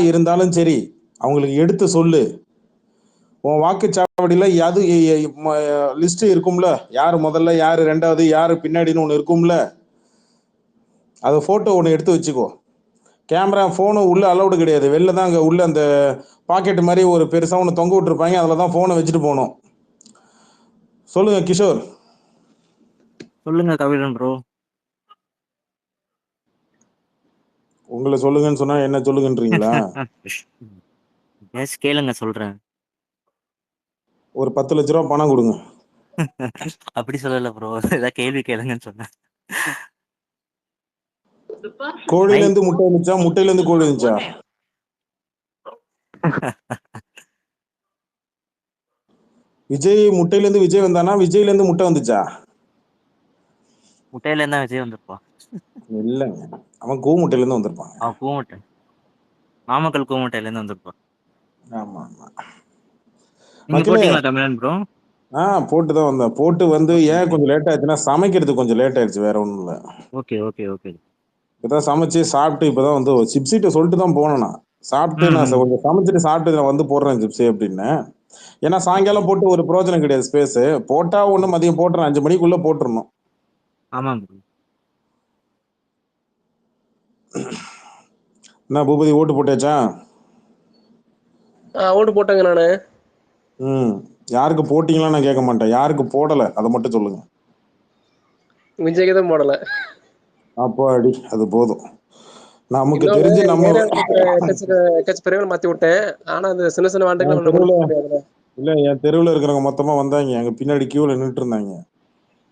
இருந்தாலும் சரி அவங்களுக்கு எடுத்து சொல்லு. உன் வாக்குச்சாவடியில அது லிஸ்ட் இருக்கும்ல, யாரு முதல்ல யாரு ரெண்டாவது யாரு பின்னாடின்னு ஒன்று இருக்கும்ல, அதை போட்டோ ஒன்று எடுத்து வச்சுக்கோ. கேமரா ஃபோனு உள்ள அலௌடு கிடையாது, வெளில தான். அங்கே உள்ள அந்த பாக்கெட் மாதிரி ஒரு பெருசா ஒன்று தொங்க விட்டுருப்பாங்க, அதில் தான் ஃபோனை வச்சுட்டு போகணும். சொல்லுங்க கிஷோர். சொல்லுங்க கபிலன் ப்ரோ. உங்களை சொல்லுங்கன்னு சொன்னா என்ன சொல்லுங்கன்றீங்களா? கேளுங்க சொல்றேன். ஒரு 10 லட்ச ரூபா பணம் கொடுங்க. அப்படி சொல்லல ப்ரோ, ஏதாவது கேள்வி கேளுங்கன்னு சொன்னேன். கோழில இருந்து முட்டை வந்துச்சா, முட்டையில இருந்து கோழி வந்துச்சா? விஜய் முட்டையில இருந்து விஜய் வந்தானா, விஜய்ல இருந்து முட்டை வந்துச்சா? முட்டையில இருந்தா விஜய் வந்திருப்பான். இல்லைங்க, அவன் கூ முட்டையில இருந்து வந்திருப்பாங்க. அவன் கூமுட்டை, நாமக்கல் கூமுட்டையில இருந்து வந்திருப்பான். ஆமா ஆமா. நீங்க போட்டீங்களா கபிலன் ப்ரோ? போட்டு தான் வந்தேன். போட்டு வந்து ஏன் கொஞ்சம் லேட் ஆயிடுச்சுன்னா, சமைக்கிறதுக்கு கொஞ்சம் லேட் ஆயிடுச்சு, வேற ஒண்ணும் இல்லை. Okay okay okay. இப்பதான் சமைச்சு சாப்பிட்டு இப்பதான் வந்து சிப்ஸிட்ட சொல்லிட்டு தான் போனேன். நான் சாப்பிட்டு நான் கொஞ்சம் சமைச்சிட்டு சாப்பிட்டு நான் வந்து போடுறேன் சிப்ஸு அப்படின்னு. ஏன்னா சாயங்காலம் போட்டு ஒரு பிரோஜனம் கிடையாது, ஸ்பேஸ் போட்டா ஒண்ணு மதியம் போட்டுறேன், 5 மணிக்குள்ள போட்டுருணும். ஆமாம் ப்ரோ. என்ன பூபதி, ஓட்டு போட்டாச்சா? ஓட்டு போட்டேங்க நானு. யாருக்கு போட்டீங்களா நான் கேட்க மாட்டேன், யாருக்கு போடல அதை மட்டும் சொல்லுங்க. விஜய்க்கு தான் போடல. அப்போ அடி, அது போதும். நமக்கு தெரிஞ்சு நம்ம பிறகு மாத்தி விட்டேன். ஆனா அந்த சின்ன சின்ன வாண்டுகள் இல்ல, என் தெருவில் இருக்கிறவங்க மொத்தமா வந்தாங்க, அங்க பின்னாடி கியூல நின்றுட்டு இருந்தாங்க.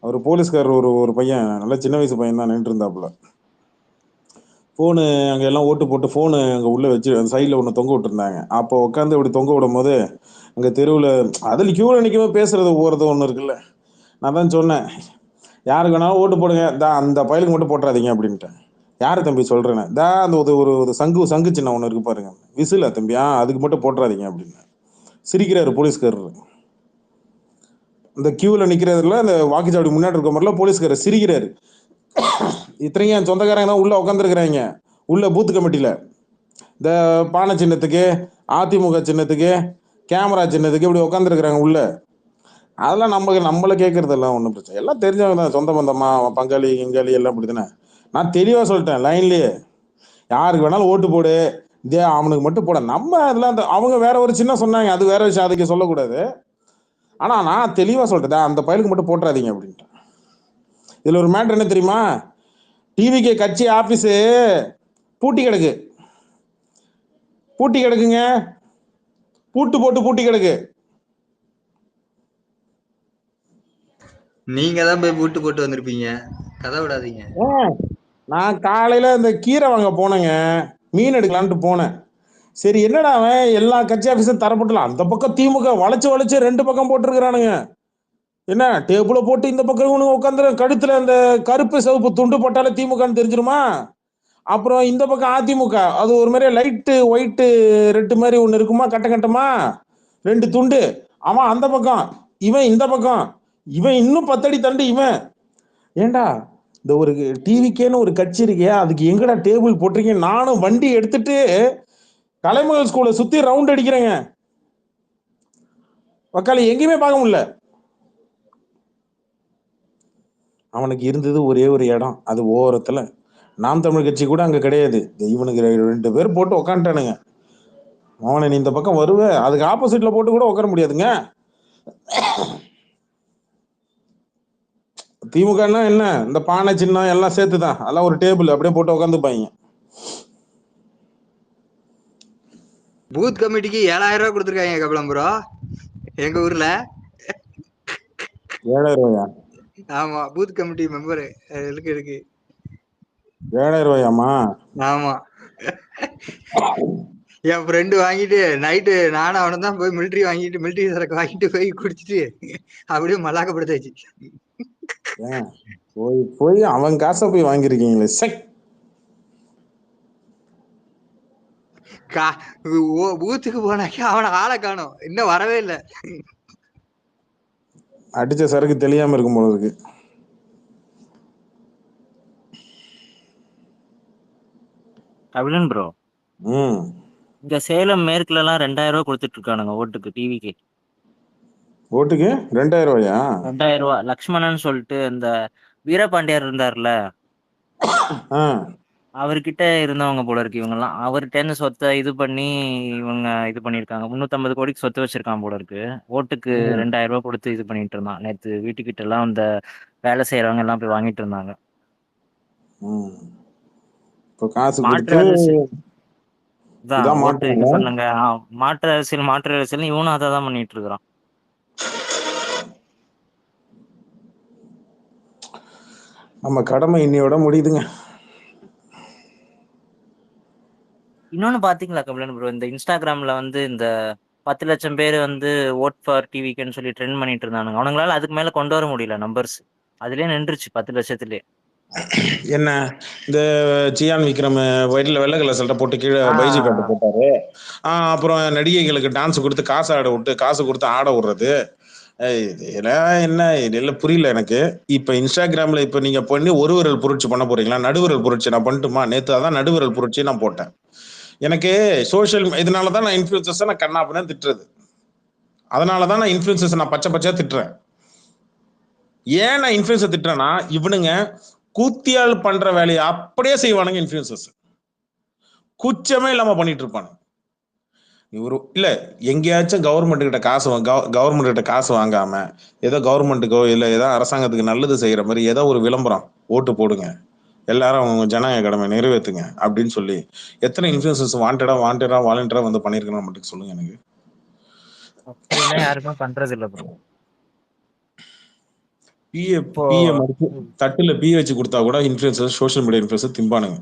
அவர் போலீஸ்காரர், ஒரு பையன், நல்ல சின்ன வயசு பையன் தான், நின்று இருந்தாப்புல. ஃபோனு அங்கே எல்லாம் ஓட்டு போட்டு ஃபோனு அங்கே உள்ளே வச்சு அந்த சைடில் ஒன்று தொங்க விட்டுருந்தாங்க. அப்போ உட்காந்து இப்படி தொங்க விடும் போது அங்கே தெருவில் அதில் கியூவில் நிற்கவே பேசுறது போகிறது ஒன்று இருக்குல்ல. நான் தான் சொன்னேன், யாருக்கு வேணாலும் ஓட்டு போடுங்க, அந்த பயலுக்கு மட்டும் போட்டுறாதீங்க அப்படின்ட்டேன். யார் தம்பி சொல்கிறேன்னு, அந்த ஒரு சங்கு சின்ன ஒன்று இருக்கு பாருங்க, விசில தம்பி, அதுக்கு மட்டும் போட்டுறாதீங்க அப்படின்னு சிரிக்கிறாரு போலீஸ்காரர். இந்த கியூவில் நிற்கிறதுல அந்த வாக்குச்சாவடி முன்னாடி இருக்க மாதிரிலாம் போலீஸ்காரர் சிரிக்கிறாரு. இத்தனைக்கும் என் சொந்தக்காரங்க தான் உள்ள உட்காந்துருக்குறாங்க, உள்ள பூத்து கமிட்டியில. இந்த பானை சின்னத்துக்கு, அதிமுக சின்னத்துக்கு, கேமரா சின்னத்துக்கு இப்படி உட்காந்துருக்குறாங்க உள்ள. அதெல்லாம் நம்மளை கேட்கறதெல்லாம் ஒன்றும் பிரச்சனை, எல்லாம் தெரிஞ்சவங்க தான், சொந்த பந்தமா பங்காளி கிங்காளி எல்லாம் அப்படித்தானே. நான் தெளிவாக சொல்லிட்டேன் லைன்லயே, யாருக்கு வேணாலும் ஓட்டு போடு, இதே அவனுக்கு மட்டும் போட. நம்ம அதெல்லாம் அவங்க வேற ஒரு சின்ன சொன்னாங்க, அது வேற விஷயம், அதுக்கு சொல்லக்கூடாது. ஆனா நான் தெளிவா சொல்லிட்டேன், அந்த பயலுக்கு மட்டும் போட்டுறாதீங்க அப்படின்ட்டு. இதுல ஒரு மேட்டர் என்ன தெரியுமா, டிவிகே கட்சி ஆபீஸு பூட்டி கிடக்கு, பூட்டி கிடக்குங்க, பூட்டு போட்டு பூட்டி கிடக்கு. நீங்க தான் போய் பூட்டு போட்டு வந்திருப்பீங்க, கதை விடாதீங்க. நான் காலையில இந்த கீரை வாங்க போனேங்க, மீன் எடுக்கலான்ட்டு போனேன். சரி என்னடா அவன் எல்லா கட்சி ஆபீஸும் தரப்பட்டலாம், அந்த பக்கம் திமுக வளைச்சு 2 பக்கம் போட்டிருக்கிறானுங்க. என்ன டேபிள போட்டு இந்த பக்கம் உட்காந்து கழுத்துல அந்த கருப்பு சிவப்பு துண்டு போட்டாலே திமுகன்னு தெரிஞ்சிருமா? அப்புறம் இந்த பக்கம் அதிமுக, அது ஒரு மாதிரி லைட்டு ஒயிட்டு ரெட்டு மாதிரி ஒன்று இருக்குமா, கட்டமா 2 துண்டு. அவன் அந்த பக்கம், இவன் இந்த பக்கம், இவன் இன்னும் 10 அடி தண்டு இவன். ஏண்டா இந்த ஒரு டிவிக்கேன்னு ஒரு கட்சி இருக்கே, அதுக்கு எங்கடா டேபிள் போட்டிருக்கீங்க? நானும் வண்டி எடுத்துட்டு கலைமகள் ஸ்கூலை சுத்தி ரவுண்ட் அடிக்கிறேங்க, வக்காலி எங்கேயுமே பார்க்க முடியல. அவனுக்கு இருந்தது ஒரே ஒரு இடம், அது ஓரத்துல. நாம் தமிழ் கட்சி கூட அங்க கிடையாது. இவனுக்கு 2 பேர் போட்டு உக்காண்டானுங்க. அவனை நீ இந்த பக்கம் வருவ, அதுக்கு ஆப்போசிட்ல போட்டு கூட உட்கார முடியாதுங்க. திமுகன்னா என்ன, இந்த பானை சின்னம் எல்லாம் சேர்த்துதான், அதெல்லாம் ஒரு டேபிள் அப்படியே போட்டு உட்காந்துப்பாங்க. பூத் கமிட்டிக்கு 7000 ரூபாய் கொடுத்துருக்காங்க கபிலம் ப்ரோ, எங்க ஊர்ல. 7000 ரூபாயா? ஆமா, பூத் கமிட்டி மெம்பர் இருக்கு. 7000 ரூபாயாமா? ஆமா, என் ஃப்ரெண்டு வாங்கிட்டு நைட்டு நானும் அவனும் தான் போய் மிலிட்ரி சரக்கு வாங்கிட்டு போய் குடிச்சிட்டு அப்படியே மல்லாக்கப்படுத்தாச்சு. போய் அவன் காசை போய் வாங்கிருக்கீங்களே. பூத்துக்கு போனாக்கா அவனை ஆளை காணோம், இன்னும் வரவே இல்லை. அடிச்ச சரக்கு தெரியாம இருக்கும் போல இருக்கு. கபிலன் ப்ரோ, இங்க சேலம் மேற்குல எல்லாம் 2000 ரூபாய் கொடுத்துட்டு இருக்கானுங்க ஓட்டுக்கு டிவிக்கு. ஓட்டுக்கு 2000 ரூபாயா? 2000 ரூபாய். லக்ஷ்மணன் சொல்லிட்டு இந்த வீரபாண்டியார் இருந்தார்ல, ஆ அவர்கிட்ட இருந்தவங்க போல இருக்கு இவங்க எல்லாம். அவர்கிட்ட இருந்து சொத்தை இது பண்ணி இவங்க இது பண்ணிருக்காங்க. 350 கோடிக்கு சொத்து வச்சிருக்கான் போல இருக்கு. ஓட்டுக்கு ம், 2000 ரூபாய் கொடுத்து இது பண்ணிட்டு இருந்தான். நேத்து வீட்டுக்கிட்ட எல்லாம் அந்த வேலை செய்யறவங்க எல்லாம் போய் வாங்கிட்டு இருந்தாங்க. ம். இப்போ காசு மாற்று கொடுத்து அரசியல் தான் இதான் ஓட்டு இது மாட்டாங்க. பண்ணுங்க. மாற்று அரசியல் இவனும் அதை தான் பண்ணிட்டு இருக்கிறான். நம்ம கடமை இன்னையோட முடியுதுங்க. இன்னொன்னு பாத்தீங்களா கபிலன் ப்ரோ, இந்த இன்ஸ்டாகிராம்ல வந்து இந்த 10 லட்சம் பேர் வந்து ஓட் ஃபார் டிவிக்குன்னு சொல்லி ட்ரெண்ட் பண்ணிட்டு இருந்தானுங்க. அவனுங்களால அதுக்கு மேல கொண்டு வர முடியல நம்பர்ஸ். அதுலயே நின்றுச்சு 10 லட்சத்துலயே. என்ன இந்த சியான் விக்ரம் வயிற்றுல வெள்ளை கலர் சட்டை போட்டு கீழே ஆ பைஜி பேட்டை போட்டாரு. அப்புறம் நடிகைகளுக்கு டான்ஸ் கொடுத்து காசு ஆட விட்டு காசு கொடுத்து ஆட விடுறது. இதெல்லாம் என்ன இதெல்லாம் புரியல எனக்கு. இப்ப இன்ஸ்டாகிராம்ல இப்ப நீங்க பண்ணி ஒரு விரல் புரட்சி பண்ண போறீங்களா? நடுவிரல் புரட்சி நான் பண்ணட்டுமா? நேத்து அதான் நடுவிரல் புரட்சி நான் போட்டேன். எனக்கு சோசியல் இதனாலதான் நான் இன்ஃபுளுசர்ஸை நான் கண்ணாப்புன்னு திட்டுறது. அதனாலதான் நான் இன்ஃபுளுசர்ஸ் நான் பச்சை பச்சையா திட்டுறேன். ஏன் நான் இன்ஃபுளுசர் திட்டுறேன்னா, இவனுங்க கூத்தியால் பண்ற வேலையை அப்படியே செய்வானுங்க. இன்ஃபுளுசர்ஸ் குச்சமே இல்லாம பண்ணிட்டு இருப்பானுங்க. இவரு இல்ல எங்கேயாச்சும் கவர்மெண்ட் கிட்ட கவர்மெண்ட் கிட்ட காசு வாங்காம ஏதோ கவர்மெண்ட்டுக்கோ இல்ல ஏதோ அரசாங்கத்துக்கு நல்லது செய்யற மாதிரி ஏதோ ஒரு விளம்பரம், ஓட்டு போடுங்க எல்லாரும் அவங்க ஜனநாயக கடமை நிறைவேற்றுங்க அப்படின்னு சொல்லி எத்தனை இன்ஃபுளுசர்ஸ் வாண்டடா வாலண்டியரா வந்து பண்ணிருக்கணும் மட்டும் சொல்லுங்க எனக்கு. அப்படிலாம் யாருமே பண்றது இல்ல ப்ரோ. இப்போ பிஏ மடிச்சு தட்டுல பி வச்சு கொடுத்தா கூட இன்ஃபுளுசர் சோசியல் மீடியா இன்ஃபுளுசர் திம்பானுங்க.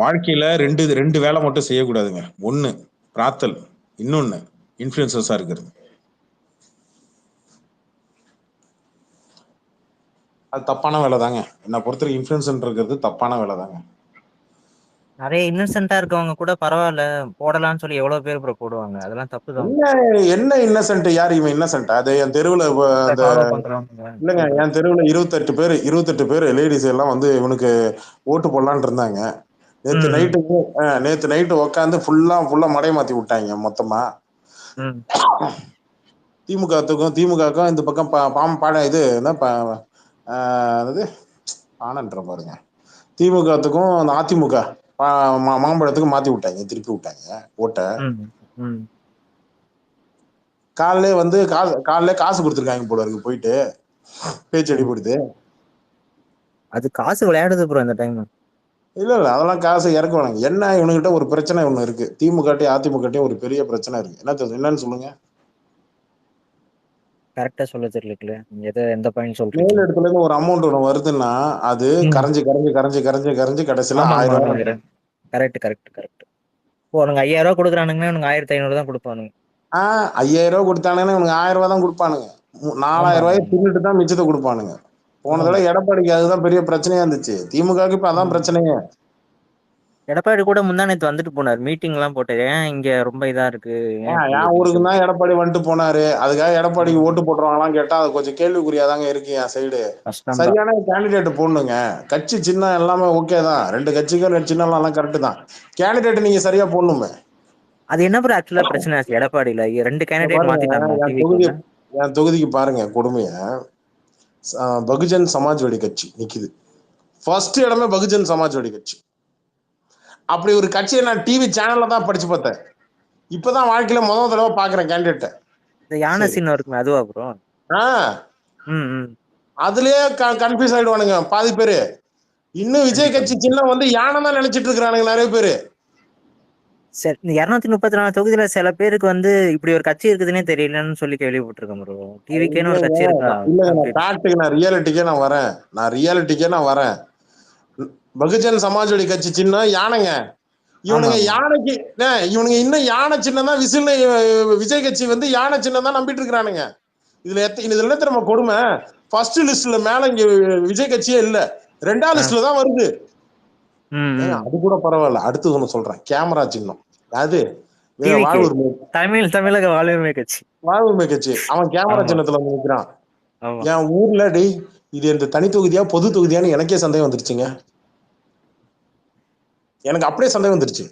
வாழ்க்கையில ரெண்டு வேலை மட்டும் செய்யக்கூடாதுங்க. ஒண்ணு பிராத்தல், இன்னொன்னு இன்ஃபுளுசர்ஸா இருக்கிறது. அது தப்பான வேலை தாங்க. என்னை பொறுத்தவரைக்கும் இன்ஃபுளுசர் இருக்கிறது தப்பான வேலை தாங்க. நிறைய இன்னசென்ட்டா இருக்கவங்க கூட பரவாயில்ல போடலாம்னு சொல்லி எவ்வளவு பேர் ப்ரோ போடுவாங்க. அதெல்லாம் தப்பு தான். என்ன இன்னசென்ட்? யாரு இவன் இன்னசென்ட்? அது என் தெருவுல அந்த ஃபாலோ பண்றவங்க இல்லைங்க, என் தெருவுல 28 பேர் லேடிஸ் எல்லாம் வந்து இவனுக்கு ஓட்டு போடலான்னு இருந்தாங்க. நேத்து நைட்டு உட்காந்து ஃபுல்லா மடை மாத்தி விட்டாங்க மொத்தமா. திமுகவுக்கும் இந்த பக்கம் பாடம் இது என்ன பானன்ற பாருங்க, திமுகத்துக்கும் அந்த அதிமுக மாம்பழத்துக்கும் மாத்தி விட்டாங்க, திருப்பி விட்டாங்க ஓட்ட. காலையிலே காசு கொடுத்துருக்காங்க போல இருக்கு, போயிட்டு பேச்சு அடிப்படுது. அது காசு விளையாடுது ப்ரோ இந்த டைம். இல்ல அதெல்லாம் காசு இறக்குவானுங்க. என்ன இவனுகிட்ட ஒரு பிரச்சனை ஒண்ணு இருக்கு. திமுகட்டையும் அதிமுகட்டையும் ஒரு பெரிய பிரச்சனை இருக்கு. என்னன்னு சொல்லுங்க. கரெக்டா சொல்ல தெரியல. எந்த பாயிண்ட் சொல்றீங்க? மேல் இடத்துல இருந்து ஒரு அமௌண்ட் ஒண்ணு வருதுன்னா அது கரைஞ்சு கடைசியில 1000 ரூபாய். கரெக்ட். உனக்கு 5000 ரூபாய் கொடுக்குறானுங்கன்னா உனக்கு 1500 தான் கொடுப்பானுங்க. 5000 ரூபாய் கொடுத்தானுங்கன்னா உனக்கு 1000 ரூபாய் தான் கொடுப்பானுங்க. 4000 ரூபாய் தின்னுட்டு தான் மிச்சத்தை கொடுப்பானுங்க. போன தடவை எடப்பாடிக்கு அதுதான் பெரிய பிரச்சனையா இருந்துச்சு. திமுகவுக்கு இப்ப அதான் பிரச்சனையே. எடப்பாடி கூட முந்தானத்து வந்துட்டு போனார், மீட்டிங் எல்லாம் போட்டாரு. ஏன் இங்க ரொம்ப இதா இருக்கு? என் ஊருக்கு தான் எடப்பாடி வந்துட்டு போனாரு. அதுக்காக எடப்பாடிக்கு ஓட்டு போட்டுருவாங்களான்னு கேட்டா அது கொஞ்சம் கேள்விக்குறியாதாங்க இருக்கு. என் சைடு சரியான கேண்டிடேட் போடணுங்க. கட்சி சின்ன எல்லாமே ஓகே தான். 2 கட்சிக்கும் சின்னம் எல்லாம் கரெக்ட் தான். கேண்டிடேட் நீங்க சரியா போடணுமே. அது என்ன ப்ரோ ஆக்சுவலா பிரச்சனை ஆச்சு எடப்பாடியில? 2 கேண்டிடேட் மாத்திட்டாங்க. என் தொகுதிக்கு பாருங்க கொடுமைய. பகுஜன் சமாஜ்வாடி கட்சி நிக்குது. ஃபர்ஸ்ட் இடமே பகுஜன் சமாஜ்வாடி கட்சி. அப்படி ஒரு கட்சியை நான் டிவி சேனல்ல தான் படிச்சு பார்த்தேன். இப்பதான் வாழ்க்கையில முதல் தடவை பாக்குறேன் கேண்டிடேட். யானை சின்னம் இருக்குமே அதுவா ப்ரோ? அதுலயே கன்ஃபியூஸ் ஆயிடுவானுங்க பாதி பேரு. இன்னும் விஜய் கட்சி சின்னம் வந்து யானை தான் நினைச்சிட்டு இருக்கிறானுங்க நிறைய பேரு. 234 தொகுதியில சில பேருக்கு வந்து இப்படி ஒரு கட்சி இருக்குதுன்னே தெரியலன்னு சொல்லி கேள்விப்பட்டிருக்கேன் ப்ரோ. டிவிக்கேன்னு ஒரு கட்சி இருக்கா? நான் ரியாலிட்டிக்கே நான் வரேன். பகுஜன் சமாஜ்வாடி கட்சி சின்னம் யானைங்க. இவனுங்க இன்னும் யானை சின்னம் தான் விஜய் கட்சி வந்து யானை சின்னம் தான் நம்பிட்டு இருக்கிறானுங்க. இதுல என்ன தெரியுமா கொடுமை? ஃபர்ஸ்ட் லிஸ்ட்ல மேல இங்க விஜய் கட்சியே இல்ல, 2ஆம் லிஸ்ட்ல தான் வருது. அது கூட பரவாயில்ல. அடுத்து ஒண்ணு சொல்றேன், கேமரா சின்னம். அது தமிழக வாழ்வுரிமை கட்சி. அவன் கேமரா சின்னத்துல வந்து நிக்கிறான். என் ஊர்ல டேய் இது இந்த தனி தொகுதியா பொது தொகுதியான்னு எனக்கே சந்தேகம் வந்துருச்சுங்க. எனக்கு அப்படியே சந்தேகம் வந்துருச்சு.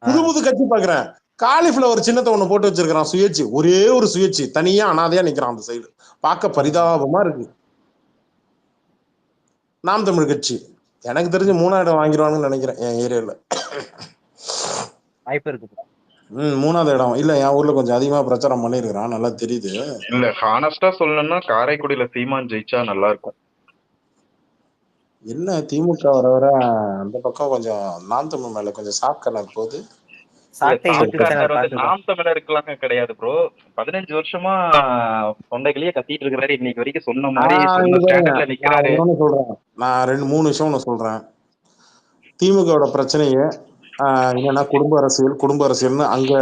புது புது கட்சி பாக்குறேன். காலிஃபிளவர் சின்னத்தை ஒண்ணு போட்டு வச்சிருக்கான், சுயேட்சி, ஒரே ஒரு சுயேட்சி, தனியா அனாதையா நிக்கிறான் அந்த சைடு. பார்க்க பரிதாபமா இருக்கு. நாம் தமிழ் கட்சி எனக்கு தெரிஞ்சு 3ஆம் இடம் வாங்கிடுவாங்கன்னு நினைக்கிறேன் என் ஏரியால. வாய்ப்பு இருக்கு. 3ஆவது இடம் இல்ல, என் ஊர்ல கொஞ்சம் அதிகமா பிரச்சாரம் பண்ணிருக்கிறான், நல்லா தெரியுது. இல்ல ஹானஸ்டா சொல்லணும்னா காரைக்குடியில சீமான் ஜெயிச்சா நல்லா இருக்கும். என்ன திமுக வர வர அந்த பக்கம் கொஞ்சம் நாம் தமிழ் மேல கொஞ்சம் சாக்கணும் போகுது. நாம் தமிழருக்குலாம் கிடையாது ப்ரோ. 15 வருஷமா தொண்டைகளையே கத்திட்டு இருக்கிறாரு. இன்னைக்கு வரைக்கும் சொன்ன மாதிரி நிக்கிறாரு. சொல்றேன் நான் 2-3 விஷயம் சொல்றேன். திமுகவோட பிரச்சனையே என்னன்னா குடும்ப அரசியல்னு அங்க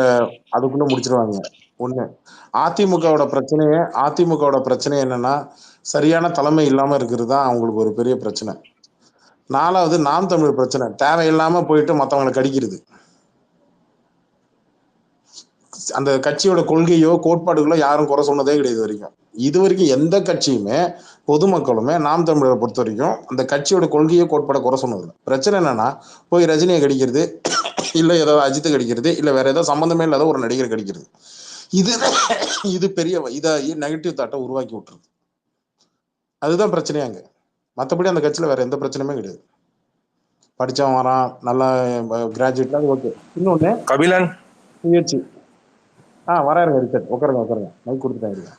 அதுக்குள்ள முடிச்சிருவாங்க. ஒண்ணு. அதிமுகவோட பிரச்சனை என்னன்னா சரியான தலைமை இல்லாம இருக்கிறது தான் அவங்களுக்கு ஒரு பெரிய பிரச்சனை. 4வது நாம் தமிழ் பிரச்சனை, தேவையில்லாம போயிட்டு மத்தவங்களை கடிக்கிறது. அந்த கட்சியோட கொள்கையோ கோட்பாடுகளோ யாரும் குறை சொன்னதே கிடையாது. இது வரைக்கும் எந்த கட்சியுமே பொதுமக்களுமே நாம் தமிழரை பொறுத்த வரைக்கும் அந்த கட்சியோட கொள்கையோ கோட்பாட குறை சொன்னது இல்லை. பிரச்சனை என்னன்னா போய் ரஜினியை கடிக்கிறது, இல்ல ஏதாவது அஜித்தை கடிக்கிறது, இல்ல வேற ஏதாவது சம்பந்தமே இல்லாத ஒரு நடிகரை கடிக்கிறது. இது பெரிய இதாகி நெகட்டிவ் தாட்டை உருவாக்கி விட்டுருது. அதுதான் பிரச்சனையாங்க. மற்றபடி அந்த கட்சியில வேற எந்த பிரச்சனையுமே கிடையாது. படிச்சவன் வரான், நல்லா கிராஜுவேட்ல, அது ஓகே. இன்னொன்னு கபிலன் சுயேட்சி வராருங்க, ரிச்சர்ட் உட்காருங்க மைக் கொடுத்துட்டாங்க.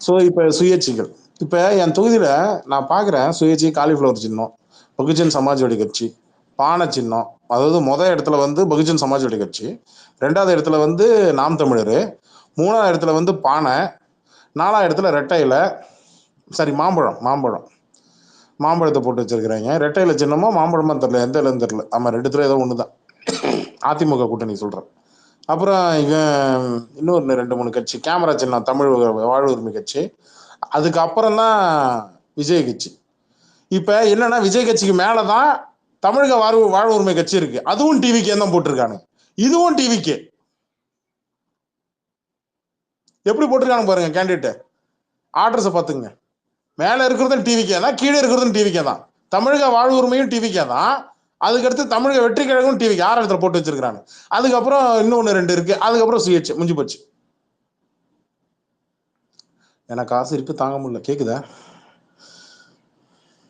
ஸோ இப்போ சுயேட்சிகள், இப்போ என் தொகுதியில நான் பாக்குறேன் சுயேட்சி, காலிஃபிளவர் சின்னம், பகுஜன் சமாஜ்வாடி கட்சி, பானை சின்னம். அதாவது முதல் இடத்துல வந்து பகுஜன் சமாஜ்வாடி கட்சி, 2வது இடத்துல வந்து நாம் தமிழர், 3வது இடத்துல வந்து பானை, 4வது இடத்துல ரெட்டையில மாம்பழத்தை போட்டு வச்சிருக்கிறாங்க. ரெட்டையில சின்னமோ மாம்பழமா தெரியல, எந்த இடம் தெரியல. ஆமா, 2த்துல ஏதோ ஒண்ணுதான். அதிமுக கூட்டணி சொல்றேன். அப்புறம் இன்னொரு 2-3 கட்சி, கேமரா சின்னம் தமிழ் வாழ்வு உரிமை கட்சி, அதுக்கப்புறம் தான் விஜய் கட்சி. இப்ப என்னன்னா விஜய் கட்சிக்கு மேலதான் தமிழக வாழ்வு உரிமை கட்சி இருக்கு. அதுவும் டிவிக்கே தான் போட்டிருக்கானு, இதுவும் டிவிக்கே. எப்படி போட்டிருக்கானு பாருங்க கேண்டிடேட் ஆர்டர்ஸை பார்த்துங்க. மேல இருக்கிறதும் டிவிக்கே தான், கீழே இருக்கிறதும் டிவிக்கே தான். தமிழக வாழ்வு உரிமையும் டிவிக்கே தான், அதுக்கடுத்து தமிழக வெற்றி கழகம் டிவிக்கு 6 இடத்துல போட்டு வச்சிருக்காங்க. அதுக்கப்புறம் இன்னொன்னு 2 இருக்கு, அதுக்கப்புறம் சுயேட்சை முடிஞ்சு போச்சு. எனக்கு காசு இருப்பு தாங்க முடியல. கேக்குதா?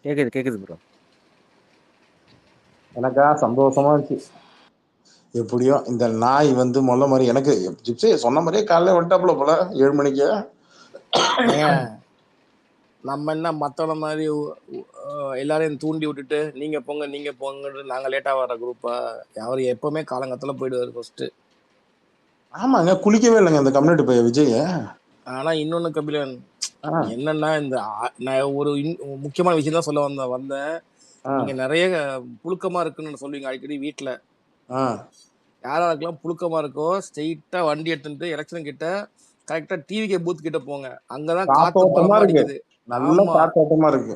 கேக்குது ப்ரோ. எனக்கா சந்தோஷமா இருந்துச்சு. எப்படியோ இந்த நாய் வந்து மொல்ல மாதிரி எனக்கு ஜிப்ஸே சொன்ன மாதிரியே காலையில வந்துட்டாப்புல போல 7 மணிக்கு. நம்ம என்ன மற்றவன மாதிரி எல்லாரையும் தூண்டி விட்டுட்டு நீங்க போங்கன்னு நாங்க லேட்டா வர குரூப்பா? அவர் எப்பவுமே காலங்கத்துல போயிடுவாரு ஃபர்ஸ்ட். ஆமாங்க, குளிக்கவே இல்லைங்க இந்த கம்யூனிட்டி பையன் விஜய். ஆனா இன்னொன்னு கபிலன், என்னன்னா இந்த நான் ஒரு முக்கியமான விஷயம் தான் சொல்ல வந்தேன். நீங்க நிறைய புழுக்கமா இருக்குன்னு சொல்லுவீங்க அடிக்கடி வீட்டுல. யாராருக்கெல்லாம் புழுக்கமா இருக்கோ ஸ்ட்ரெயிட்டா வண்டி எடுத்துட்டு எலெக்ஷன் கிட்ட கரெக்டா டிவிகே பூத் கிட்ட போங்க. அங்கதான் காத்தோட்டமா இருக்கு, நல்ல காத்தோட்டமா இருக்கு.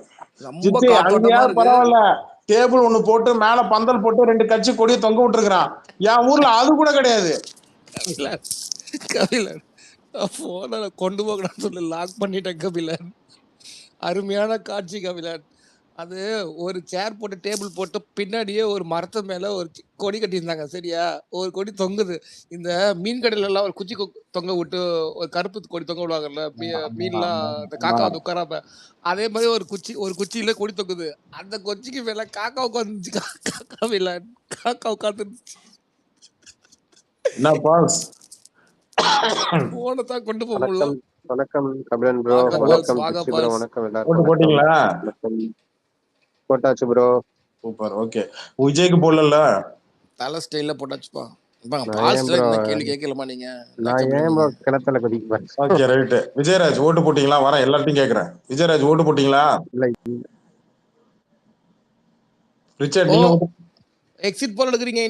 பரவாயில்ல, டேபிள் ஒண்ணு போட்டு மேல பந்தல் போட்டு 2 கட்சி கொடியை தொங்க விட்டுருக்கான். என் ஊர்ல அது கூட கிடையாது. கபிலன் போன கொண்டு போகணும்னு சொல்லி லாக் பண்ணிட்டேன் கபிலன். அருமையான காட்சி கபிலன். அது ஒரு சேர் போட்டு டேபிள் போட்டு பின்னாடியே ஒரு மரத்து மேல ஒரு கொடி கட்டியிருந்தாங்க. சரியா, ஒரு கொடி தொங்குது. இந்த மீன் கடையில எல்லாம் ஒரு குச்சி தொங்க விட்டு ஒரு கருப்பு கொடி தொங்க விடுவாங்கல்ல, மீன்லாம் இந்த காக்கா உட்காராம, அதே மாதிரி ஒரு குச்சியில கொடி தொங்குது. அந்த கொச்சிக்கு மேல காக்கா உட்காந்துச்சு. காக்கா உட்காந்துருந்துச்சு. போனதான் கொண்டு போக முடியும். வணக்கம் கபிலன் ப்ரோ. வணக்கம் ப்ரோ. வணக்கம் எல்லாரும். போட்டீங்களா? போட்டாச்சு ப்ரோ. சூப்பர். ஓகே, விஜய்க்கு போடல, தலை ஸ்டைல்ல போட்டாச்சுப்பா. கேள்வி கேட்கலாமா நீங்க? நான் ஏன் ப்ரோ கிணத்துல குதிக்கிறேன்? Okay right. விஜயராஜ் ஓட்டு போட்டீங்களா? வரேன் எல்லாத்தையும் கேக்குறேன். விஜயராஜ் ஓட்டு போட்டீங்களா? இல்ல. ரிச்சர்ட் நீங்க எக்ஸிட் போல் எடுக்கிறீங்க?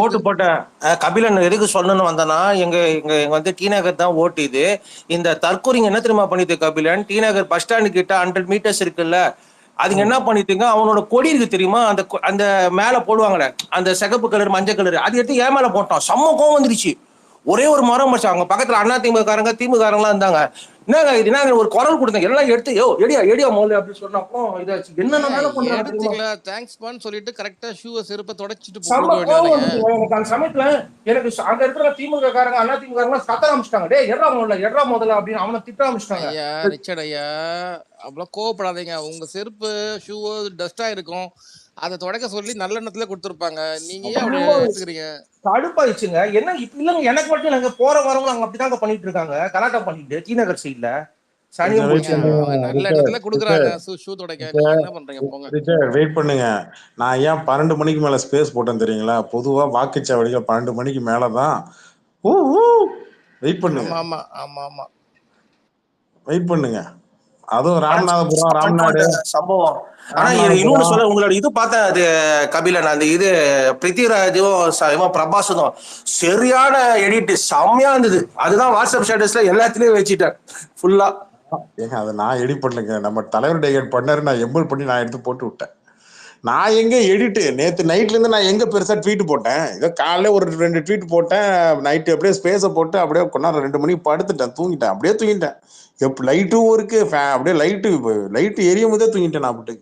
ஓட்டு போட்டேன். கபிலன் எதுக்கு சொல்லணும்னு வந்தனா, எங்க வந்து டி நகர் தான் ஓட்டு. இது இந்த தற்கொலைங்க என்ன தெரியுமா பண்ணிட்டு கபிலன், டி நகர் பஸ் ஸ்டாண்டு கிட்ட 100 மீட்டர்ஸ் இருக்குல்ல, அதுங்க என்ன பண்ணிட்டுங்க, அவனோட கொடி இருக்கு தெரியுமா, அந்த மேல போடுவாங்கல்ல, அந்த சிகப்பு கலர் மஞ்சள் கலர், அது எடுத்து ஏன் மேல போட்டான். செம்ம கோவம் வந்துருச்சு. ஒரே ஒரு மரம் மச்சான். அவங்க பக்கத்துல அண்ணா திமுககாரங்க திமுககாரங்களாம் இருந்தாங்க. என்னங்க இது என்ன ஒரு குரல் கொடுத்தாங்க, எல்லாம் எடுத்து எடியா முதல்ல அப்படின்னு சொன்னப்போ இதாச்சு. என்னென்ன வேலை பண்றாங்க தெரியுமா? எடுத்தீங்களா தேங்க்ஸ் பான்னு சொல்லிட்டு கரெக்டா ஷூவை செருப்பை தொடச்சிட்டு செம்ம போக கோவம் வேண்டியதானே. வந்துச்சுங்க எனக்கு அந்த சமயத்துல. எனக்கு அங்க இருக்கிற திமுக காரங்க அண்ணா திமுக காரங்க கத்த ஆரம்பிச்சிட்டாங்க, டே எட்ரா முதல்ல அப்படின்னு அவனை திட்ட ஆரம்பிச்சிட்டாங்க. ஐயா ரிச்சர்ட் ஐயா, அவ்வளவு கோவப்படாதீங்க. உங்க செருப்பு ஷூவோ டஸ்டா இருக்கும், அதை தொடக்க சொல்லி நல்ல எண்ணத்துல கொடுத்துருப்பாங்க. நீங்க ஏன் அப்படி எடுத்துக்கிறீங்க? கடுப்பாயிடுச்சுங்க. என்ன இப்ப இல்லங்க, எனக்கு மட்டும் இல்லைங்க, போற வரவங்க அங்க அப்படிதாங்க பண்ணிட்டு இருக்காங்க, கலாட்டா பண்ணிட்டு டி நகர் சைட்ல சனியம் வெயிட் போச்சு. பண்ணுங்க நல்ல இடத்துல குடுக்குறாங்க ஷூ துடைக்க, நீங்க என்ன பண்றீங்க போங்க. வெயிட் பண்ணுங்க. நான் ஏன் 12 மணிக்கு மேல ஸ்பேஸ் போட்டேன் தெரியுங்களா? பொதுவா வாக்குச்சாவடிகள் 12 மணிக்கு மேலதான். வெயிட் பண்ணுங்க, ஆமா ஆமா ஆமா ஆமா வெயிட் பண்ணுங்க. அதுவும் ராமநாதபுரம் ராம்நாடு சம்பவம். ஆனா இன்னொன்னு சொல்ல, உங்களோட இது பார்த்தேன் அது கபிலன், அந்த இது பிருத்திவிராஜும் பிரபாசும் சரியான எடிட் செம்மையா இருந்தது. அதுதான் வாட்ஸ்அப் ஸ்டேட்டஸ்ல எல்லாத்துலயும் வச்சுட்டேன் ஃபுல்லா. ஏங்க அதை நான் எடிட் பண்ணலைங்க, நம்ம தலைவர் டேகட் பண்ணாரு, நான் எம்பல் பண்ணி நான் எடுத்து போட்டு விட்டேன். நான் எங்க எடிட்டு நேற்று நைட்ல இருந்து நான் எங்க பெருசா ட்வீட் போட்டேன்? இதோ காலையில ஒரு 2 ட்வீட் போட்டேன், நைட்டு அப்படியே ஸ்பேஸை போட்டு அப்படியே கொண்டாட 2 மணிக்கு படுத்துட்டேன், தூங்கிட்டேன், அப்படியே தூங்கிட்டேன். லைட்டும் இருக்கு, அப்படியே லைட்டு எரியும் போதே தூங்கிட்டேன் நான் அப்படி.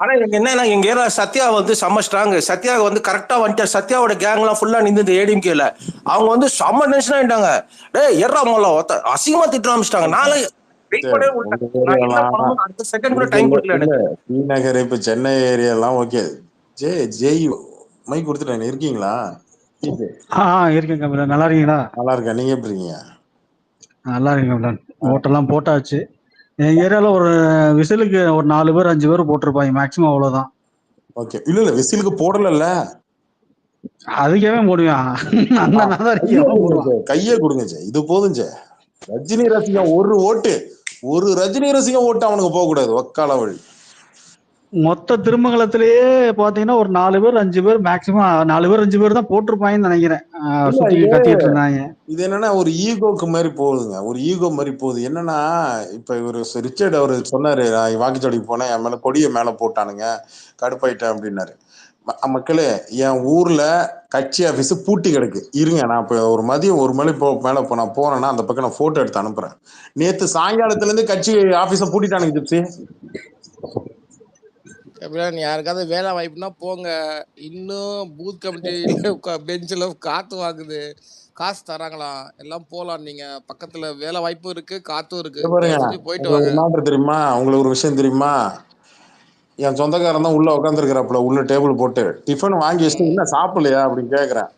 ஆனா எனக்கு என்னன்னா, எங்க ஏரியா சத்யா வந்து செம்ம ஸ்ட்ராங். சத்யா வந்து கரெக்டா வந்துட்டு சத்யாவோட கேங் எல்லாம் ஃபுல்லா நின்று ஏடிஎம்கேல அவங்க வந்து செம்ம டென்ஷன் ஆயிட்டாங்க. டே எர்ரா மோல அசிங்கமா திட்ட ஆரம்பிச்சிட்டாங்க. நாளை அடுத்த செகண்ட் கூட டைம் கொடுக்கல. டி நகர் இப்ப சென்னை ஏரியா எல்லாம் ஓகே. ஜெய் மைக் கொடுத்துட்டேன், இருக்கீங்களா? இருக்கேன் கபிலன், நல்லா இருக்கீங்களா? நல்லா இருக்கேன், நீங்க எப்படி இருக்கீங்க? நல்லா இருக்கேன் கபிலன். ஓட்டெல்லாம் போட்டாச்சு. என் ஏரியால ஒரு விசிலுக்கு ஒரு 4 பேர் 5 பேர் போட்டிருப்பாங்க மேக்சிமம், அவ்வளவுதான். ஓகே. இல்ல விசிலுக்கு போடல, அதுக்கே போடுவான். கையே கொடுங்க ஜெய், இது போதும் ஜெய். ரஜினி ரசிகம் ஒரு ரஜினி ரசிகம் ஓட்டு அவனுக்கு போக கூடாது, வக்கால வழி. மொத்த திருமங்கலத்திலேயே பாத்தீங்கன்னா ஒரு 4 பேர் 5 பேர் மேக்சிமம், 4 பேர் 5 பேர் தான் போட்டிருப்பாங்கன்னு நினைக்கிறேன். சுத்தி கத்திட்டு இருந்தாங்க. இது என்னன்னா ஒரு ஈகோக்கு மாதிரி போகுதுங்க, ஒரு ஈகோ மாதிரி போகுது. என்னன்னா இப்ப இவரு ரிச்சர்ட் அவரு சொன்னாரு, வாக்குச்சாவடிக்கு போனேன், என் மேல கொடியை மேல போட்டானுங்க, கடுப்பாயிட்டேன் அப்படின்னாரு. மக்களே, என் ஊர்ல கட்சி ஆபீஸ் பூட்டி கிடக்கு, இருங்க நான் இப்ப ஒரு மதியம் 1 மணி மேல நான் போனேன்னா அந்த பக்கம் நான் போட்டோ எடுத்து அனுப்புறேன். நேத்து சாயங்காலத்துல இருந்து கட்சி ஆபீஸ பூட்டிட்டானுங்க ஜிப்சி. யாருக்காவது வேலை வாய்ப்புனா போங்க. இன்னும் பூத் கமிட்டியில பெஞ்சில் காத்து வாங்குது, காசு தராங்களாம், எல்லாம் போலாம். நீங்க பக்கத்துல வேலை வாய்ப்பும் இருக்கு, காத்தும் இருக்கு, போயிட்டு வாங்க. தெரியுமா உங்களுக்கு ஒரு விஷயம் தெரியுமா? என் சொந்தக்காரன் தான் உள்ள உட்காந்துருக்கிறாப்புல, உள்ள டேபிள் போட்டு டிஃபன் வாங்கி வச்சுட்டு இன்னும் சாப்பிடலையா அப்படின்னு கேக்குறேன்.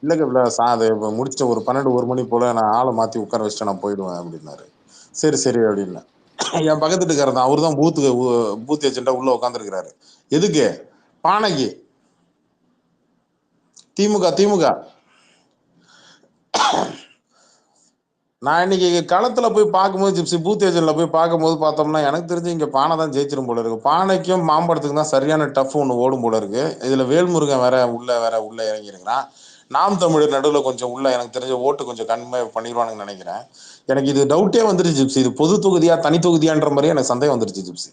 இல்ல கபில அது முடிச்ச ஒரு 12-1 மணி போல நான் ஆளை மாத்தி உட்கார வச்சுட்டு நான் போயிடுவேன் அப்படின்னாரு. சரி அப்படின்னு என் பக்கத்துட்டுக்காரன் தான், அவரு தான் பூத் ஏஜென்டா உள்ள உட்காந்துருக்கிறாரு. எதுக்கு? பானைக்கு. திமுக நான் இன்னைக்கு களத்துல போய் பார்க்கும்போது ஜிப்சி பூத் ஏஜென்ட்ல போய் பார்க்கும்போது பார்த்தோம்னா எனக்கு தெரிஞ்சு இங்க பானை தான் ஜெயிச்சிரும் போல இருக்கு. பானைக்கும் மாம்பழத்துக்கு தான் சரியான டஃப் ஒன்று ஓடும் போல இருக்கு. இதுல வேல்முருகன் வேற உள்ள இறங்கி இருக்கிறான். நாம் தமிழர் நடுவில் கொஞ்சம் உள்ள எனக்கு தெரிஞ்ச ஓட்டு கொஞ்சம் கண்மை பண்ணிடுவானுன்னு நினைக்கிறேன். எனக்கு இது டவுட்டே வந்துருச்சு ஜிப்சி, இது பொது தொகுதியா தனி தொகுதியான்ற மாதிரி எனக்கு சந்தேகம் வந்துருச்சு ஜிப்சி.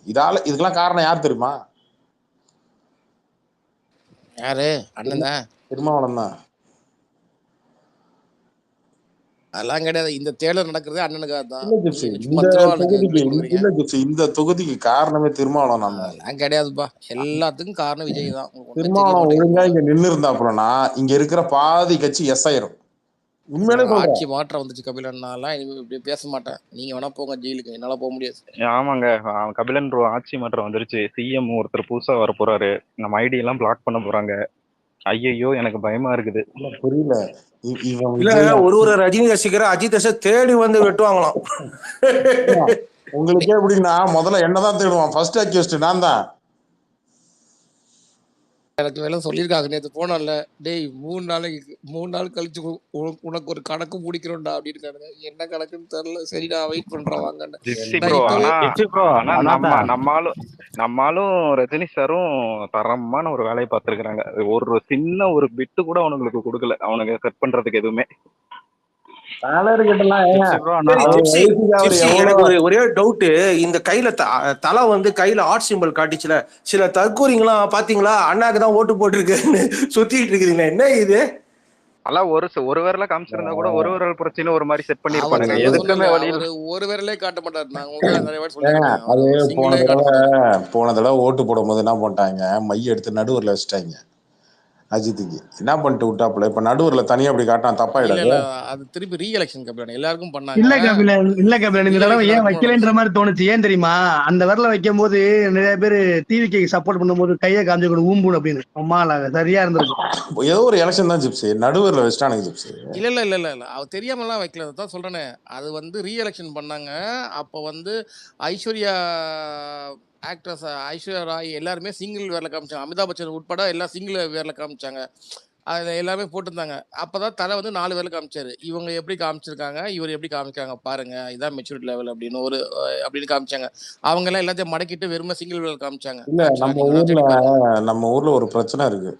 இதுக்கெல்லாம் காரணம் யார் தெரியுமா? யாரு? அண்ணன் தான், திருமாவளவன் தான். அதெல்லாம் கிடையாது. இந்த தேர்தல் நடக்கிறதே அண்ணனுக்காக தான். இந்த தொகுதிக்கு காரணமே திருமாவளவன் தான் கிடையாதுப்பா. எல்லாத்துக்கும் காரணம் விஜய் தான். திருமாவளவன் ஒழுங்கா இங்க நின்று இருந்தாப்புலனா இங்க இருக்கிற பாதி கட்சி எஸ் ஆயிரும். உண்மையிலே ஆட்சி மாற்றம் வந்துச்சு கபிலன்னாலாம் இனிமே இப்படி பேச மாட்டேன். நீங்க வேணா போங்க ஜெயிலுக்கு, என்னால போக முடியாது. ஆமாங்க, கபிலன் ப்ரோ ஆட்சி மாற்றம் வந்துருச்சு. சிஎம் ஒருத்தர் புதுசா வர போறாரு, நம்ம ஐடி எல்லாம் பிளாக் பண்ண போறாங்க. ஐயோ எனக்கு பயமா இருக்குது. புரியல. ஒரு ரஜினி ரசிகரை அஜித் தேடி வந்து வெட்டுவாங்களாம். உங்களுக்கே எப்படின்னா முதல்ல என்னதான் தேடுவான், ஃபர்ஸ்ட் அக்யூஸ்ட் நான் தான். எனக்கு வேலை சொல்லியிருக்காங்க நேற்று போனோம்ல, டேய் 3 நாள் கழிச்சு உனக்கு ஒரு கணக்கு முடிக்கிறோம்டா அப்படின்னு. என்ன கணக்குன்னு தெரியல. சரி நான் வெயிட் பண்றேன் வாங்கன்னு. நம்மளும் ரஜினி சாரும் தரமான ஒரு வேலையை பார்த்திருக்கிறாங்க. ஒரு சின்ன ஒரு பிட்டு கூட அவனுங்களுக்கு கொடுக்கல, அவனுக்கு கட் பண்றதுக்கு எதுவுமே. ஒரே டவுட், இந்த கையில தலை வந்து கையில ஆர்ட் சிம்பிள் காட்டிச்சுல, சில தற்கூரிங்களாம் பாத்தீங்களா அண்ணாக்கு தான் ஓட்டு போட்டிருக்குன்னு சுத்திட்டு இருக்குதுங்க. என்ன இது? அதெல்லாம் ஒரு விரல காமிச்சிருந்தா கூட ஒரு விரல் பிரச்சனை ஒரு மாதிரி செட் அவர் பண்ணிருப்பானுங்க. நான் தான் எதுக்குமே சொன்னேன்ல, வழி இல்ல. அவரு ஒரு விரலே காட்ட மாட்டாரு. நான் உங்களுக்கு நிறைய வாட்டி ஏங்க, சொல்லியிருக்கேனே, அது அவரு போன சிங்கிளே காட்ட தடவை மாட்டாரு. போன தடவை ஓட்டு போடும்போது என்ன பண்ணிட்டாங்க, மைய எடுத்து நடுவரில் வச்சுட்டாங்க அஜித்துக்கு. என்ன பண்ணிட்டு விட்டாப்புல, இப்ப நடுவரில் தனியா அப்படி காட்டினா இல்ல தப்பாயிடாது. இல்ல அது திருப்பி ரீ எலெக்ஷன் கபிலன் எல்லாருக்கும் பண்ணாங்க. இல்ல கபிலன் இந்த ரீ தடவை எலெக்ஷன் ஏன் நடக்கும்போது வைக்கலன்ற நடந்துச்சு. மாதிரி தோணுச்சு. ஏன் தெரியுமா? அந்த விரல வைக்கும் போது நிறைய பேர் டிவிக்கு சப்போர்ட் பண்ணும்போது கையை காமிச்சு ஊம்புன் அப்படின்னு அம்மால சரியா இருந்திருக்கும். ஏதோ ஒரு எலெக்ஷன் தான் ஜிப்ஸி, நடுவரில் வச்சுட்டானுங்க ஜிப்ஸி. இல்ல இல்ல இல்ல இல்ல இல்ல அவர் தெரியாமலாம் வைக்கல. தான் சொல்றேனே, அது வந்து ரீ எலெக்ஷன் பண்ணாங்க. அப்போ வந்து ஐஸ்வர்யா ஆக்ட்ரஸ் ஐஸ்வர்யா ராய் எல்லாருமே சிங்கிள் விரல காமிச்சாங்க. அமிதாப் பச்சன் உட்பட எல்லாம் சிங்கிள் விரல காமிச்சாங்க. அதில் எல்லாமே போட்டிருந்தாங்க. அப்பதான் தலை வந்து 4 விரல காமிச்சாரு. இவங்க எப்படி காமிச்சிருக்காங்க, இவர் எப்படி காமிக்கிறாங்க பாருங்க, இதான் மெச்சூரிட்டி லெவல் அப்படின்னு அப்படின்னு காமிச்சாங்க. அவங்க எல்லாம் எல்லாத்தையும் மடக்கிட்டு வெறுமை சிங்கிள் விரல் காமிச்சாங்க. இல்ல, ஆக்சுவலா நீங்க வேணா தேடி பாருங்க. நம்ம ஊர்ல ஒரு பிரச்சனை இருக்கு.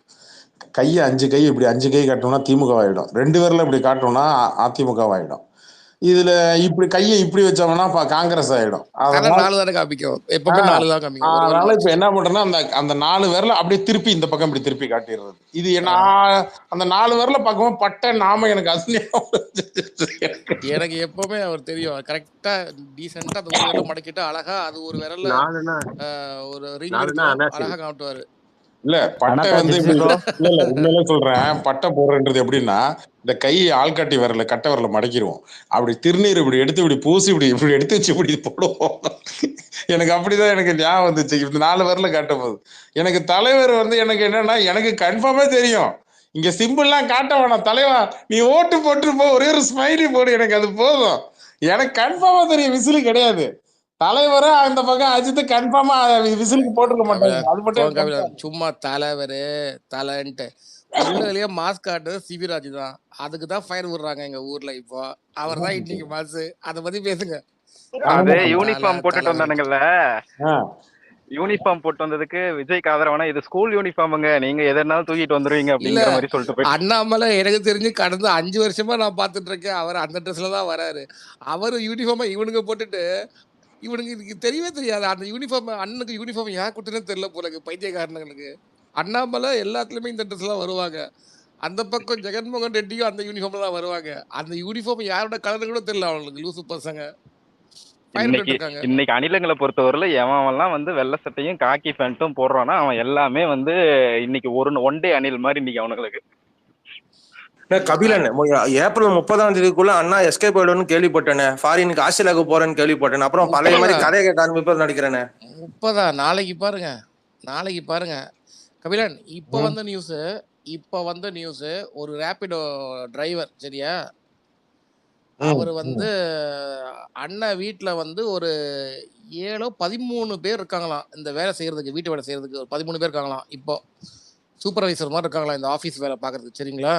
கையை 5 கை இப்படி 5 கை காட்டணும்னா திமுக ஆயிடும், 2 விரல இப்படி காட்டணும்னா அதிமுக ஆயிடும். இதுல இப்படி கையை இப்படி வச்சோம்னா காங்கிரஸ் ஆயிடும். தலை அதனால 4 தானே காமிக்கும். எப்பவுமே 4 தான் காமிக்கும். ஒரு விரல் அதனால இப்ப வச்சு. என்ன பண்றேன்னா அந்த 4 விரல அப்படியே திருப்பி இந்த பக்கம் இப்படி திருப்பி காட்டிடுறது. இது என்ன, அந்த 4 விரல பார்க்கும்போது பட்ட நாம எனக்கு அது எனக்கு எப்பவுமே அவர் தெரியும். கரெக்டா டீசெண்டா அந்த ஒரு விரல மடக்கிட்டு அழகா அது ஒரு விரல்ல ஒரு ரிங் இருக்கும், அழகா காட்டுவாரு. இல்ல பட்டை வந்து இல்ல உண்மையிலே சொல்றேன், பட்டை போடுறன்றது எப்படின்னா, இந்த கை ஆள்காட்டி விரல கட்டை விரல மடக்கிடுவோம், அப்படி திருநீர் இப்படி எடுத்து இப்படி பூசி இப்படி எடுத்து வச்சு இப்படி போடுவோம். எனக்கு அப்படிதான் எனக்கு ஞாபகம் வந்துச்சு இந்த 4 விரல காட்டும் போது. எனக்கு தலைவர் வந்து எனக்கு என்னன்னா, எனக்கு கன்ஃபார்மே தெரியும், இங்க சிம்பிள்லாம் காட்ட வேணாம் தலைவா, நீ ஓட்டு போட்டு போ, ஒரே ஒரு ஸ்மைலி போடு, எனக்கு அது போதும். எனக்கு கன்ஃபார்மா தெரியும் விசிலு கிடையாது. தலைவரா அந்த பக்கம் அஜித் கன்ஃபார்மா விசிலுக்கு போட்டுக்க மாட்டாங்க. அது மட்டும் சும்மா தலைவர் தலைன்ட்டு உள்ளதுலயே மாஸ்க் காட்டுறது சிவிராஜ் தான். அதுக்கு தான் ஃபயர் விடுறாங்க எங்க ஊர்ல. இப்போ அவர் தான் இன்னைக்கு மாசு. அதை பத்தி பேசுங்க. அது யூனிஃபார்ம் போட்டுட்டு வந்தானுங்கல்ல, யூனிஃபார்ம் போட்டு வந்ததுக்கு விஜய்க்கு ஆதரவானா இது ஸ்கூல் யூனிஃபார்முங்க, நீங்க எதனாலும் தூக்கிட்டு வந்துருவீங்க அப்படிங்கிற மாதிரி சொல்லிட்டு போய் அண்ணாமலை எனக்கு தெரிஞ்சு கடந்த 5 வருஷமா நான் பார்த்துட்டு இருக்கேன். அவர் அந்த ட்ரெஸ்ல தான் வராரு. அவர் யூனிஃபார்மா இவனுங்க போட்டுட்டு இவனுக்கு தெரியவே தெரியாது அந்த யூனிஃபார்ம். அண்ணனுக்கு யூனிஃபார்ம் யார் கொடுத்துனே தெரியல போல பைத்தியக்காரனுங்களுக்கு. அண்ணாமலை எல்லாத்துலயுமே இந்த ட்ரெஸ்ல வருவாங்க. அந்த பக்கம் ஜெகன்மோகன் ரெட்டியும் அந்த யூனிஃபார்ம்ல தான் வருவாங்க. அந்த யூனிஃபார்ம் யாரோட கலர் கூட தெரியல அவங்களுக்கு, லூசு பசங்க. இன்னைக்கு அணிலங்களை பொறுத்தவரையில எவன்லாம் வந்து வெள்ளை சட்டையும் காக்கி பேண்ட்டும் போடுறான்னா அவன் எல்லாமே வந்து இன்னைக்கு ஒன் டே அணில் மாதிரி இன்னைக்கு அவனுங்களுக்கு. கபிலன் ஏப்ரல் 30 அண்ணா எஸ்கேப் ஆயிடும்னு கேள்விப்பட்டேனே, ஃபாரினுக்கு ஆஸ்திரேலியாவுக்கு போறேன்னு கேள்விப்பட்டேன். அப்புறம் பழைய மாதிரி கதை கேட்க ஆரம்பிப்பது நினைக்கிறேனே. 30 நாளைக்கு பாருங்க கபிலன். இப்ப வந்த நியூஸ் ஒரு ரேபிடோ டிரைவர் சரியா, அவர் வந்து அண்ணன் வீட்டுல வந்து ஒரு 13 பேர் இருக்காங்களாம் இந்த வேலை செய்யறதுக்கு, வீட்டு வேலை செய்யறதுக்கு 13 பேர் இருக்காங்களாம். இப்போ சூப்பர்வைசர் மாதிரி இருக்காங்களா இந்த ஆஃபீஸ் வேலை பார்க்கறதுக்கு சரிங்களா.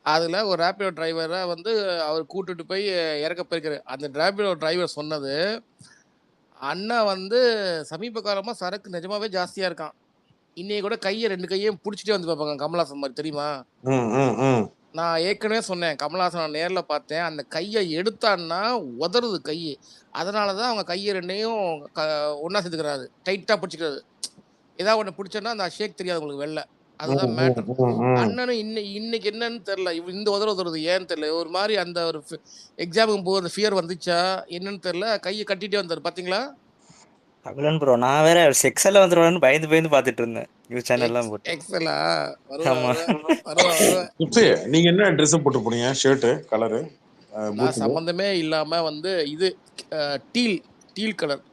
அதுல ஒரு ரேபிடோ டிரைவரை வந்து அவர் கூட்டுட்டு போய் இறக்க போயிருக்காரு. அந்த ரேபிடோ டிரைவர் சொன்னது, அண்ணா வந்து சமீப காலமா சரக்கு நிஜமாவே ஜாஸ்தியா இருக்கான். இன்னைக்கு கூட 2 கையையும் பிடிச்சிட்டே வந்து பார்ப்பாங்க கமல்ஹாசன் மாதிரி தெரியுமா. நான் ஏற்கனவே சொன்னேன், கமல்ஹாசன் நான் நேர்ல பார்த்தேன். அந்த கையை எடுத்தான்னா உதறுது கை. அதனாலதான் அவங்க கையை 2யும் ஒன்னா சேர்த்துக்கிறாரு, டைட்டா பிடிச்சிக்கிறது. ஏதாவது ஒண்ணு பிடிச்சோன்னா அந்த ஷேக் தெரியாது உங்களுக்கு வெளில. அதுதான் மேட்டர். அண்ணனும் இன்னைக்கு என்னன்னு தெரியல, இந்த உதறது ஏன்னு தெரியல. ஒரு மாதிரி அந்த ஒரு எக்ஸாமுக்கு போகிற ஃபியர் வந்துச்சா என்னன்னு தெரியல, கையை கட்டிட்டே வந்தாரு பாத்தீங்களா. கபிலன் ப்ரோ, நான் வேற செக்ஸல்ல வந்துருவான்னு பயந்து பார்த்துட்டு இருந்தேன் நியூஸ் சேனல்லாம் போட்டு. எக்ஸலா நீங்க என்ன ட்ரெஸ் போட்டு போனீங்க? ஷர்ட் கலரு சம்பந்தமே இல்லாம வந்து இது டீல் கலர்,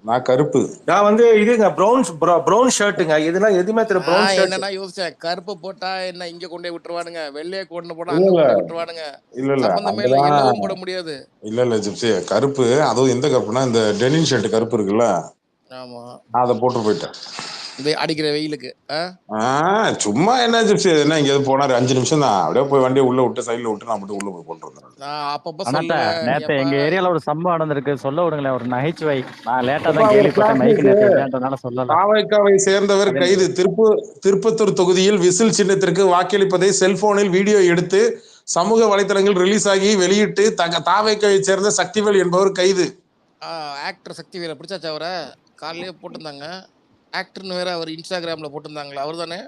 நான் கருப்பு. நான் வந்து இதுங்க ப்ரௌன் ஷர்ட்டுங்க. இதெல்லாம் எதுவுமே தெரியல. ப்ரௌன் ஷர்ட் என்னன்னா யோசிச்சேன், கருப்பு போட்டா என்ன இங்க கொண்டே விட்டுருவானுங்க, வெள்ளைய கொண்டு போட்டா அங்க கொண்டே விட்டுருவானுங்க. சம்பந்தமே இல்ல, எல்லவும் போட முடியாது. இல்ல ஜிப்சி, கருப்பு. அதுவும் எந்த கருப்புனா இந்த டெனிம் ஷர்ட் கருப்பு இருக்குல்ல, ஆமா அதை போட்டு போயிட்டேன் அடிக்கிற வெயிலுக்கு. சும்மா என்ன ஜிப்சி, என்ன இங்கேயாவது போனாரு 5 நிமிஷம் தான், அப்படியே போய் வண்டியை உள்ள விட்டு சைட்ல விட்டு நான் மட்டும் உள்ள போய் கொண்டு வந்தேன். நேத்து எங்க ஏரியால ஒரு சம்பவம் நடந்திருக்கு, சொல்ல விடுங்களேன். ஒரு நகைச்சுவை. நான் லேட்டா தான் கேள்விப்பட்டேன், மைக்கு நேரத்துனால சொல்லலாம். தாவைக்காவை சேர்ந்தவர் கைது. திருப்பத்தூர் தொகுதியில் விசில் சின்னத்திற்கு வாக்களிப்பதை செல்போனில் வீடியோ எடுத்து சமூக வலைதளங்கள் ரிலீஸ் ஆகி வெளியிட்டு தாவைக்காவை சேர்ந்த சக்திவேல் என்பவர் கைது. ஆக்டர் சக்திவேலை பிடிச்சாச்சு. அவரை காலையிலேயே போட்டிருந்தாங்க. ஆக்டர்னு வேற அவர் இன்ஸ்டாகிராம்ல போட்டிருந்தாங்களா, அவர் தானே?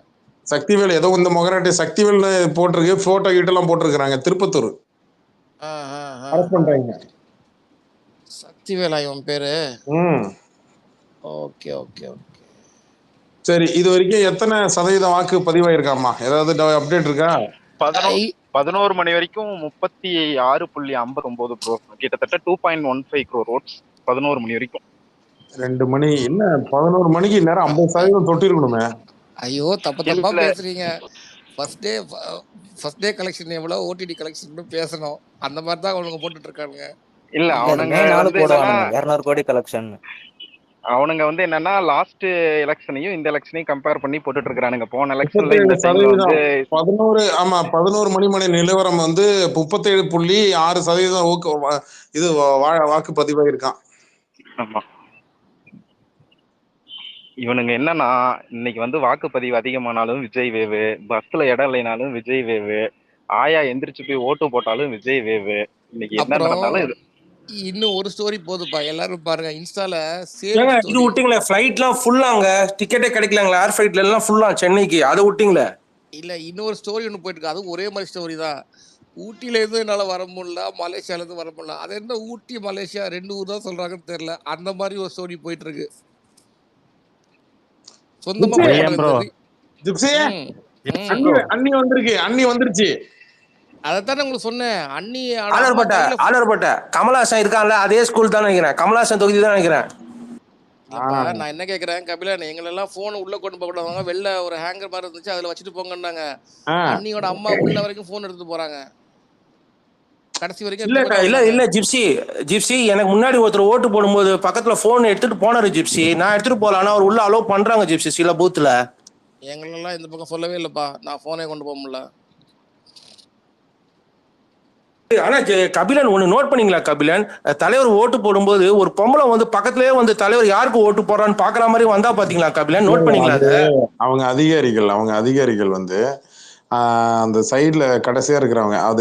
சக்திவேல் ஏதோ இந்த முகராட்டி சக்திவேல்னு போட்டிருக்கு, போட்டோ கிட்டலாம் போட்டிருக்கிறாங்க. திருப்பத்தூர் அரெஸ்ட் பண்றாங்க. சக்திவேலா இவன் பேரு. ம் ஓகே ஓகே ஓகே. சரி, இது வரைக்கும் எத்தனை சதவீதம் வாக்கு பதிவாயிருக்காமா? ஏதாவது அப்டேட் இருக்கா? 11 மணி வரைக்கும் 36.59 ப்ரோ. கிட்டத்தட்ட 2.15 crore votes 11 மணி வரைக்கும். 2 மணி என்ன 11 மணிக்கு நேரம் 50% தொட்டிருக்கணுமே. ஐயோ தப்பா பேசுறீங்க. ஃபர்ஸ்ட் டே கலெக்ஷன் எவ்வளவு, ஓடிடி கலெக்ஷன் பேசணும். அந்த மாதிரி தான் அவனுங்க போட்டுட்டு இருக்கானுங்க. இல்ல அவனுங்க வந்து 200 கோடி கலெக்ஷன். அவனுங்க வந்து என்னன்னா லாஸ்ட் எலெக்ஷனையும் இந்த எலெக்ஷனையும் கம்பேர் பண்ணி போட்டுட்டு இருக்கானுங்க. போன எலெக்ஷன்ல இந்த டைம்ல வந்து 11 மணி நிலவரம் வந்து 37.6% இது வாக்கு பதிவாயிருக்கான். ஆமா. இவனுங்க என்னன்னா இன்னைக்கு வந்து வாக்குப்பதிவு அதிகமானாலும் விஜய் வேவு, பஸ்ல இடம் இல்லைனாலும் விஜய் வேவு, ஆயா எந்திரிச்சு போய் ஓட்டு போட்டாலும் விஜய் வேவு. இன்னைக்கு என்ன நடந்தாலும் இது இன்னும் ஒரு ஸ்டோரி போதுப்பா. எல்லாரும் பாருங்க இன்ஸ்டால இது விட்டீங்களே, ஃபிளைட்லாம் ஃபுல்லாங்க, டிக்கெட்டே கிடைக்கலங்களா, ஏர் ஃபிளைட்ல எல்லாம் ஃபுல்லா சென்னைக்கு, அதை விட்டீங்களே. இல்ல இன்னொரு ஸ்டோரி ஒன்று போயிட்டு இருக்கு, அது ஒரே மாதிரி ஸ்டோரி தான். ஊட்டில இருந்து என்னால வர முடியல, மலேசியால இருந்து வர முடியல. அது என்ன ஊட்டி மலேசியா 2 ஊர் தான் சொல்றாங்கன்னு தெரியல. அந்த மாதிரி ஒரு ஸ்டோரி போயிட்டு இருக்கு. சொந்தமா அண்ணி வந்துருச்சு. அதைத்தானே உங்களுக்கு சொன்னேன். அண்ணி ஆலர்பட்ட கமலாசன் இருக்கான்ல, அதே ஸ்கூல் தான் நினைக்கிறேன், கமலாசன் தொகுதி தான் நினைக்கிறேன். நான் என்ன கேக்குறேன் கபிலன், எங்களெல்லாம் போன் உள்ள கொண்டு போக கூடாது, வெளில ஒரு ஹேங்கர் மாதிரி இருந்துச்சு அதுல வச்சுட்டு போங்கன்னாங்க. அண்ணியோட அம்மா உள்ள வரைக்கும் போன் எடுத்துட்டு போறாங்க கடைசி வரைக்கும். இல்ல ஜிப்சி எனக்கு முன்னாடி ஒருத்தர் ஓட்டு போடும்போது பக்கத்துல போன் எடுத்துட்டு போனாரு ஜிப்சி. நான் எடுத்துட்டு போல, ஆனா அவர் உள்ள அலோவ் பண்றாங்க ஜிப்சி சில பூத்துல. எங்களெல்லாம் இந்த பக்கம் சொல்லவே இல்லப்பா, நான் போனே கொண்டு போக முடியல. ஆனா கபிலன் ஒண்ணு நோட் பண்ணீங்களா கபிலன், தலைவர் ஓட்டு போடும்போது ஒரு பொம்பளை வந்து பக்கத்துலயே வந்து தலைவர் யாருக்கு ஓட்டு போடுறான்னு பாக்குற மாதிரி வந்தா பாத்தீங்களா கபிலன், நோட் பண்ணீங்களா? அவங்க அதிகாரிகள் வந்து அந்த சைடுல கடைசியா இருக்கிறவங்க அது